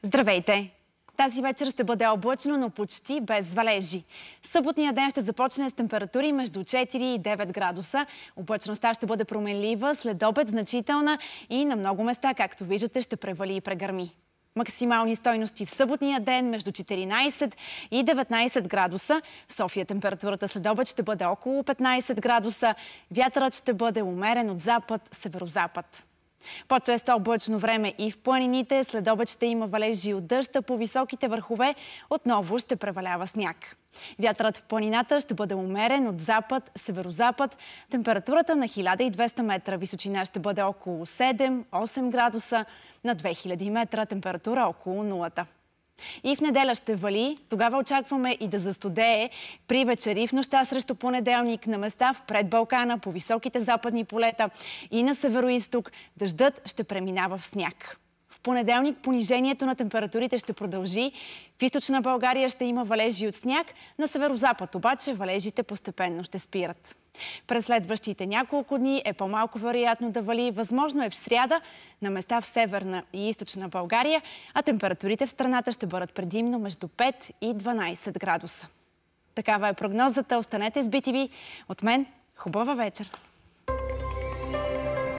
Здравейте! Тази вечер ще бъде облачно, но почти без валежи. Съботния ден ще започне с температури между 4 и 9 градуса. Облачността ще бъде променлива, след обед значителна и на много места, както виждате, ще превали и прегърми. Максимални стойности в съботния ден между 14 и 19 градуса. В София температурата след обед ще бъде около 15 градуса. Вятърът ще бъде умерен от запад, северозапад. По-често облачно време и в планините. След обед ще има валежи от дъжд, а по високите върхове отново ще превалява сняг. Вятърът в планината ще бъде умерен от запад, северозапад. Температурата на 1200 метра височина ще бъде около 7-8 градуса. На 2000 метра температура около нулата. И в неделя ще вали, тогава очакваме и да застудее при вечери и в нощта срещу понеделник на места в предбалкана, по високите западни полета и на североизток дъждът ще преминава в сняг. В понеделник понижението на температурите ще продължи. В източна България ще има валежи от сняг, на северозапад обаче валежите постепенно ще спират. През следващите няколко дни е по-малко вероятно да вали. Възможно е в сряда на места в северна и източна България, а температурите в страната ще бъдат предимно между 5 и 12 градуса. Такава е прогнозата. Останете с BTV. От мен хубава вечер!